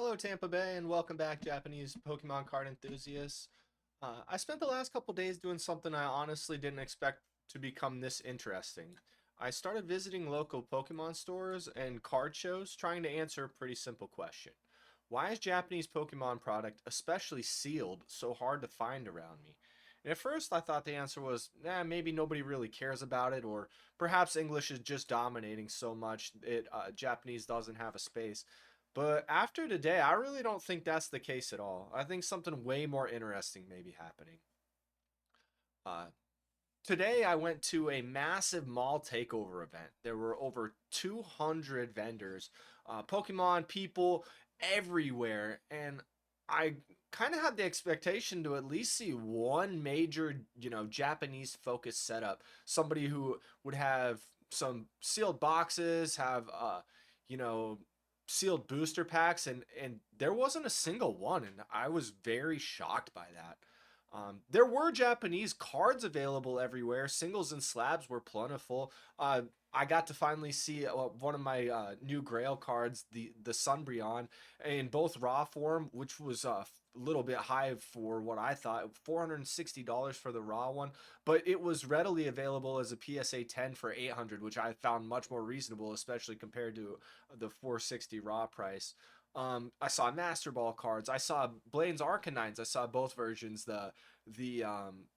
Hello, Tampa Bay, and welcome back, Japanese Pokemon card enthusiasts. I spent the last couple days doing something I honestly didn't expect to become this interesting. I started visiting local Pokemon stores and card shows trying to answer a pretty simple question. Why is Japanese Pokemon product, especially sealed, so hard to find around me? And at first, I thought the answer was, maybe nobody really cares about it, or perhaps English is just dominating so much it Japanese doesn't have a space. But after today, I really don't think that's the case at all. I think something way more interesting may be happening. Uh, Today, I went to a massive mall takeover event. There were over 200 vendors, Pokemon people everywhere, and I kind of had the expectation to at least see one major, Japanese focused setup. Somebody who would have some sealed boxes, have, you know, sealed booster packs, and there wasn't a single one, and I was very shocked by that. There were Japanese cards available everywhere. Singles and slabs were plentiful. I got to finally see one of my new Grail cards, the Sunbreon, in both raw form, which was a little bit high for what I thought, $460 for the raw one, but it was readily available as a PSA 10 for 800, which I found much more reasonable, especially compared to the 460 raw price. I saw Master Ball cards. I saw Blaine's Arcanines. I saw both versions, the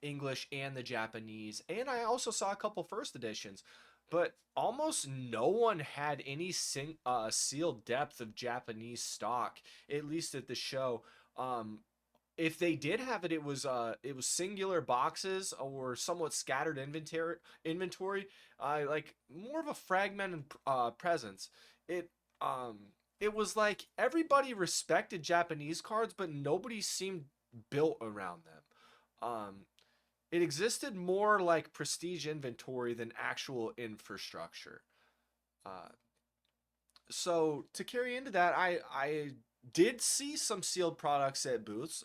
English and the Japanese, and I also saw a couple first editions. But almost no one had any sealed depth of Japanese stock, at least at the show. Um, if they did have it, it was singular boxes or somewhat scattered inventory, like more of a fragmented presence. It um it was like everybody respected Japanese cards, but nobody seemed built around them. It existed more like prestige inventory than actual infrastructure. Uh, so to carry into that, I did see some sealed products at booths,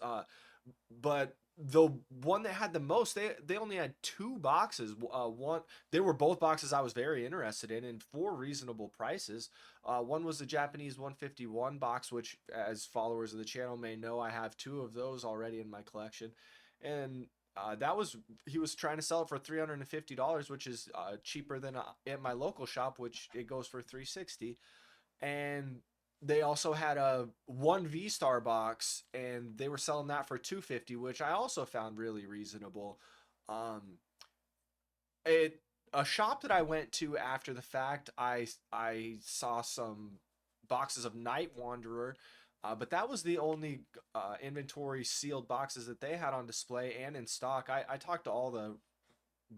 but the one that had the most, they only had two boxes. One, they were both boxes I was very interested in for reasonable prices. One was the Japanese 151 box, which, as followers of the channel may know, I have two of those already in my collection, and that was he was trying to sell it for $350, which is cheaper than at my local shop, which it goes for 360. And they also had a one V Star box, and they were selling that for 250, which I also found really reasonable. Um, it a shop that I went to after the fact, I saw some boxes of Night Wanderer, but that was the only inventory sealed boxes that they had on display and in stock. I talked to all the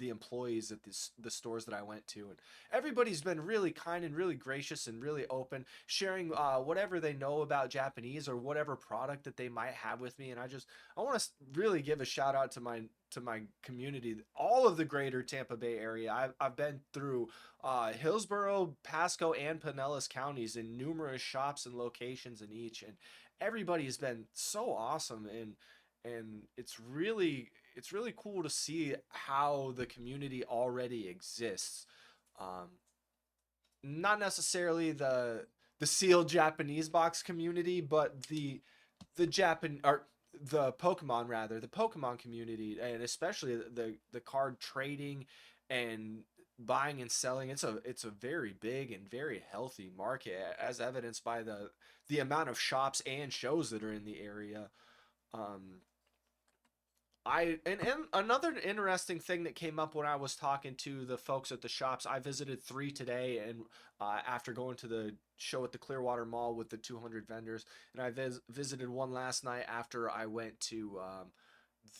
employees at the stores that I went to, and everybody's been really kind and really gracious and really open, sharing whatever they know about Japanese or whatever product that they might have with me. And I want to really give a shout out to my community, all of the greater Tampa Bay area. I've been through Hillsborough, Pasco, and Pinellas counties in numerous shops and locations in each, and everybody has been so awesome, and it's really cool to see how the community already exists. Um, Not necessarily the sealed Japanese box community, but the Japan or the Pokemon rather, the Pokemon community, and especially the card trading and buying and selling. It's a very big and very healthy market, as evidenced by the amount of shops and shows that are in the area. Um, and another interesting thing that came up when I was talking to the folks at the shops, I visited three today, and after going to the show at the Clearwater Mall with the 200 vendors, and I visited one last night after I went to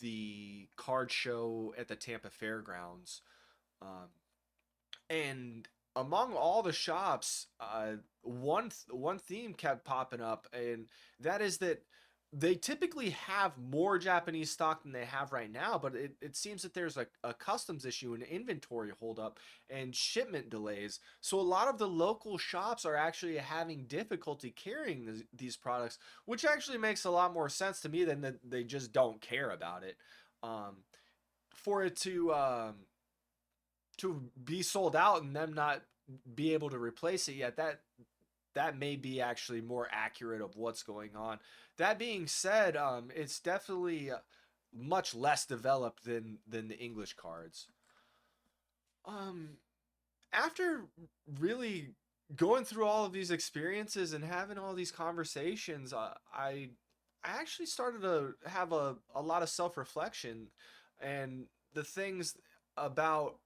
the card show at the Tampa Fairgrounds. Um, and among all the shops, one theme kept popping up, and that is that they typically have more Japanese stock than they have right now, but it seems that there's a customs issue, an inventory holdup, and shipment delays. So a lot of the local shops are actually having difficulty carrying these products, which actually makes a lot more sense to me than that they just don't care about it. Um, for it to be sold out and them not be able to replace it yet, that may be actually more accurate of what's going on. That being said, it's definitely much less developed than the English cards. Um, After really going through all of these experiences and having all these conversations, I actually started to have a lot of self reflection and the things about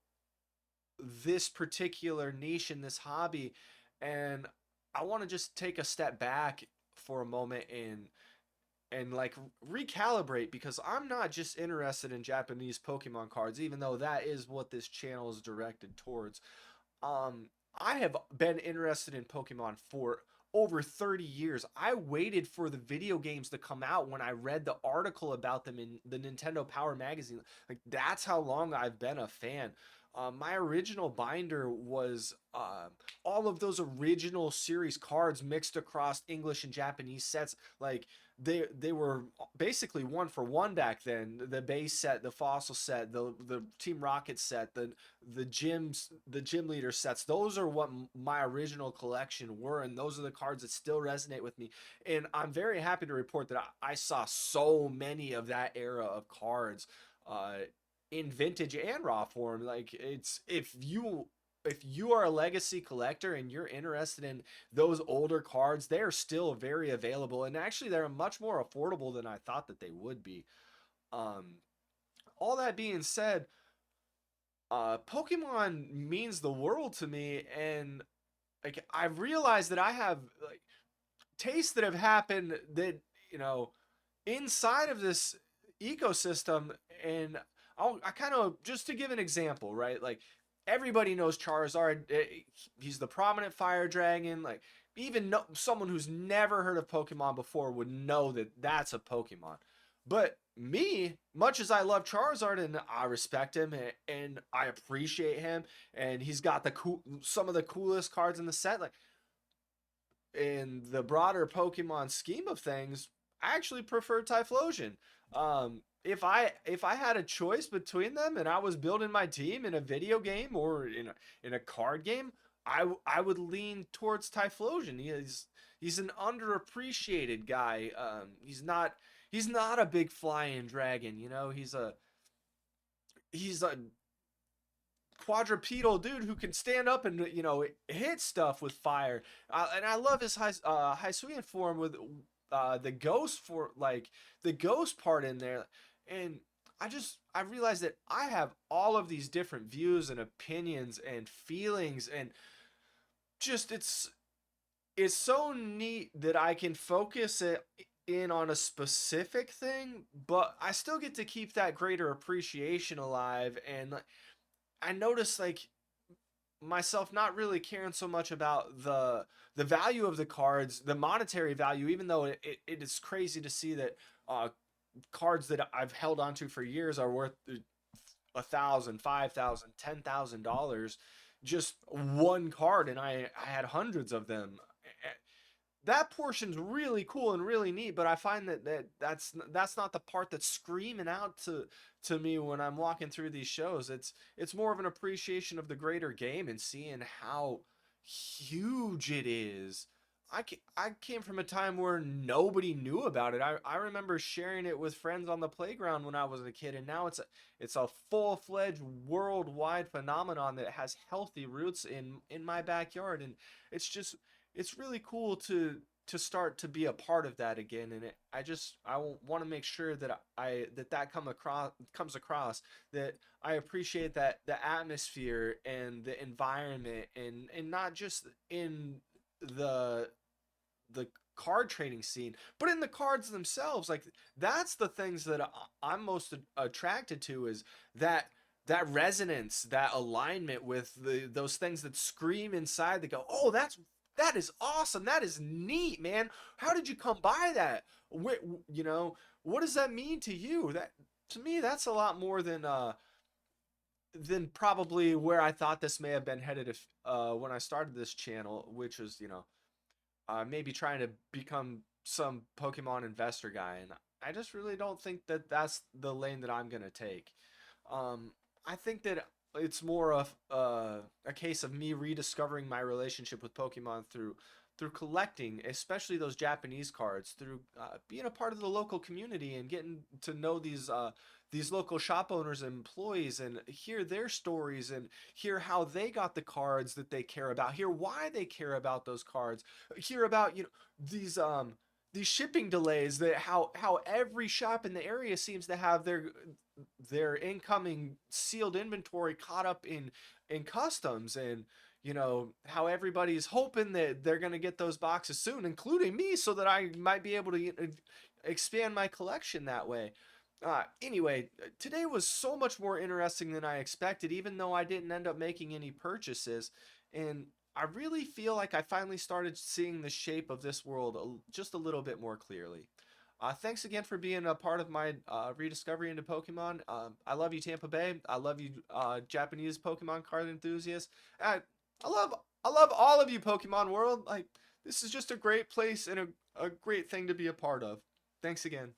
this particular niche in this hobby, and I want to just take a step back for a moment and like recalibrate, because I'm not just interested in Japanese Pokemon cards, even though that is what this channel is directed towards. um, I have been interested in Pokemon for over 30 years. I waited for the video games to come out when I read the article about them in the Nintendo Power magazine. Like, that's how long I've been a fan. My original binder was all of those original series cards mixed across English and Japanese sets. Like, they were basically one for one back then. The base set, the fossil set, the Team Rocket set, the gym leader sets. Those are what my original collection were, and those are the cards that still resonate with me. And I'm very happy to report that I saw so many of that era of cards uh, in vintage and raw form. Like, it's if you are a legacy collector and you're interested in those older cards, they are still very available, and actually they're much more affordable than I thought that they would be. Um, all that being said, Pokemon means the world to me, and like, I've realized that I have like tastes that have happened that, you know, inside of this ecosystem. And I kind of, just to give an example, right? Like, everybody knows Charizard. He's the prominent fire dragon. Like, even no, someone who's never heard of Pokemon before would know that that's a Pokemon. But me, much as I love Charizard and I respect him and I appreciate him, and he's got some of the coolest cards in the set, like, in the broader Pokemon scheme of things, I actually prefer Typhlosion. If I had a choice between them and I was building my team in a video game or in a card game, I would lean towards Typhlosion. He's an underappreciated guy. He's not a big flying dragon. He's a quadrupedal dude who can stand up and, hit stuff with fire. And I love his Hisuian form with the ghost, for like the ghost part in there. And I realized that I have all of these different views and opinions and feelings, and just it's so neat that I can focus it in on a specific thing, but I still get to keep that greater appreciation alive. And like, I noticed, like, myself not really caring so much about the value of the cards, the monetary value, even though it is crazy to see that cards that I've held onto for years are worth $1,000, $5,000, $10,000. Just one card, and I had hundreds of them. That portion's really cool and really neat, but I find that's not the part that's screaming out to me when I'm walking through these shows. It's more of an appreciation of the greater game and seeing how huge it is. I came from a time where nobody knew about it. I remember sharing it with friends on the playground when I was a kid, and now it's a full-fledged worldwide phenomenon that has healthy roots in my backyard. And it's just it's really cool to start to be a part of that again. And I want to make sure that that comes across, that I appreciate that the atmosphere and the environment, and not just in the the card trading scene, but in the cards themselves. Like, that's the things that I'm most attracted to, is that resonance, that alignment with those things that scream inside, that go, oh, that is awesome, that is neat, man. How did you come by that? What does that mean to you? That, to me, that's a lot more than probably where I thought this may have been headed if when I started this channel, which was, maybe trying to become some Pokemon investor guy. And I just really don't think that that's the lane that I'm gonna take. Um, I think that it's more of a case of me rediscovering my relationship with Pokemon through through collecting, especially those Japanese cards, through being a part of the local community and getting to know these local shop owners and employees and hear their stories and hear how they got the cards that they care about, hear why they care about those cards, hear about these these shipping delays, that how every shop in the area seems to have their incoming sealed inventory caught up in customs, and how everybody's hoping that they're going to get those boxes soon, including me, so that I might be able to expand my collection that way. Anyway, today was so much more interesting than I expected, even though I didn't end up making any purchases. And I really feel like I finally started seeing the shape of this world just a little bit more clearly. Thanks again for being a part of my rediscovery into Pokemon. I love you, Tampa Bay. I love you, Japanese Pokemon card enthusiasts. I, I love I love all of you, Pokemon world. Like, this is just a great place and a great thing to be a part of. Thanks again.